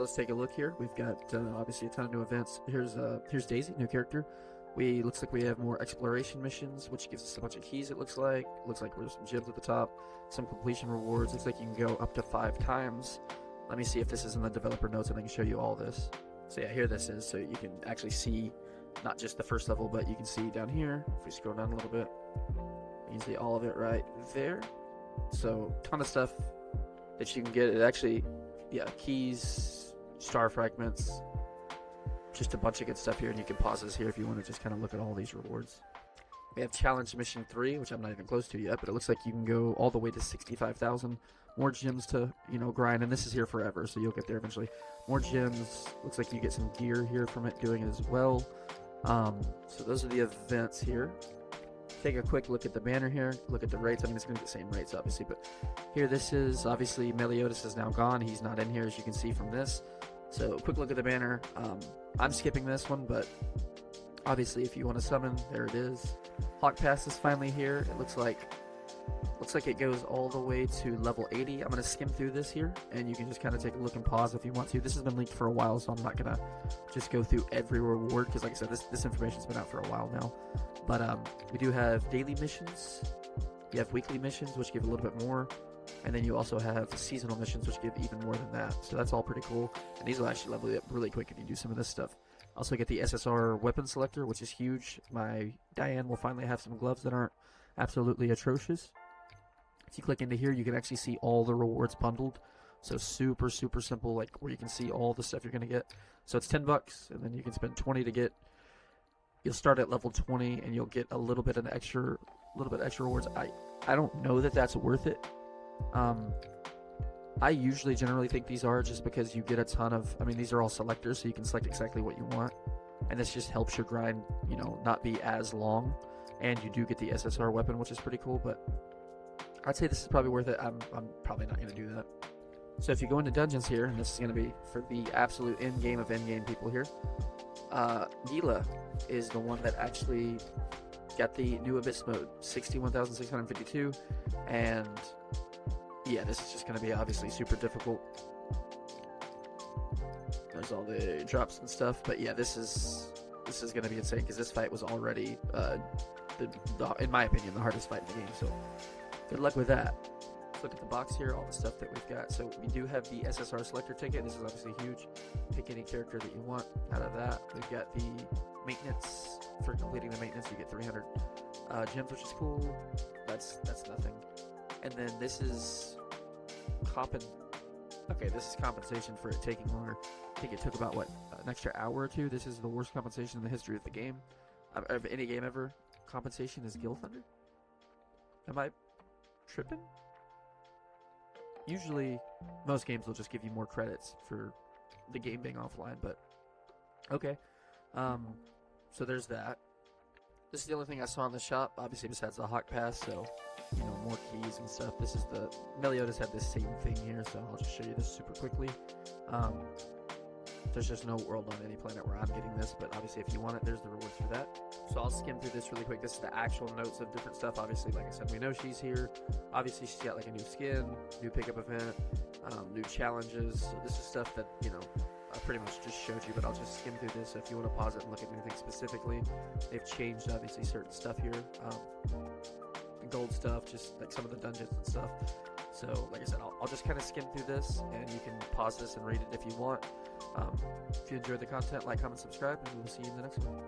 let's take a look here. We've got obviously a ton of new events. Here's Daisy, new character. Looks like we have more exploration missions, which gives us a bunch of keys. Looks like there's some gems at the top, some completion rewards. Looks like you can go up to 5 times. Let me see if this is in the developer notes, and I can show you all this. So yeah, here this is. So you can actually see not just the first level, but you can see down here. If we scroll down a little bit, you can see all of it right there. So ton of stuff that you can get. It actually, yeah, keys, star fragments, just a bunch of good stuff here, and you can pause this here if you want to just kind of look at all these rewards. We have challenge mission 3, which I'm not even close to yet, but it looks like you can go all the way to 65,000 more gems to, grind, and this is here forever, so you'll get there eventually. More gems. Looks like you get some gear here from it doing it as well. So those are the events here. Take a quick look at the banner here. Look at the rates. I mean, it's going to be the same rates, obviously, but here this is, obviously, Meliodas is now gone. He's not in here, as you can see from this. So, quick look at the banner. I'm skipping this one, but obviously, if you want to summon, there it is. Hawk Pass is finally here. It looks like it goes all the way to level 80. I'm going to skim through this here, and you can just kind of take a look and pause if you want to. This has been leaked for a while, so I'm not going to just go through every reward, because like I said, this information's been out for a while now. But we do have daily missions. You have weekly missions, which give a little bit more. And then you also have seasonal missions, which give even more than that. So that's all pretty cool. And these will actually level you up really quick if you do some of this stuff. Also get the SSR Weapon Selector, which is huge. My Diane will finally have some gloves that aren't absolutely atrocious. If you click into here, you can actually see all the rewards bundled. So super, super simple, like where you can see all the stuff you're going to get. So it's $10, and then you can spend 20 to get. You'll start at level 20, and you'll get a little bit extra rewards. I don't know that that's worth it. I usually generally think these are, just because you get a ton of, I mean, these are all selectors, so you can select exactly what you want, and this just helps your grind, not be as long, and you do get the SSR weapon, which is pretty cool. But I'd say this is probably worth it. I'm probably not going to do that. So if you go into dungeons here, and this is going to be for the absolute endgame of endgame people here, Gila is the one that actually got the new Abyss mode, 61,652, and yeah, this is just going to be obviously super difficult. There's all the drops and stuff, but yeah, this is going to be insane, because this fight was already, in my opinion, the hardest fight in the game. So good luck with that. Let's look at the box here, all the stuff that we've got. So we do have the SSR Selector ticket. This is obviously huge. Pick any character that you want out of that. We've got the maintenance. For completing the maintenance, you get 300 gems, which is cool. That's nothing. And then this is this is compensation for it taking longer. I think it took about an extra hour or two. This is the worst compensation in the history of the game, of any game ever. Compensation is Guild Thunder. Am I tripping? Usually, most games will just give you more credits for the game being offline, but okay. So there's that. This is the only thing I saw in the shop, obviously, besides the Hawk Pass, so, more keys and stuff. This is the... Meliodas had this same thing here, so I'll just show you this super quickly. There's just no world on any planet where I'm getting this, but obviously if you want it, there's the rewards for that. So I'll skim through this really quick. This is the actual notes of different stuff. Obviously, like I said, we know she's here. Obviously, she's got, like, a new skin, new pickup event, new challenges. So this is stuff that, I pretty much just showed you, but I'll just skim through this. So if you want to pause it and look at anything specifically, they've changed, obviously, certain stuff here. Gold stuff, just like some of the dungeons and stuff. So, like I said, I'll just kind of skim through this, and you can pause this and read it if you want. If you enjoyed the content, like, comment, subscribe, and we'll see you in the next one.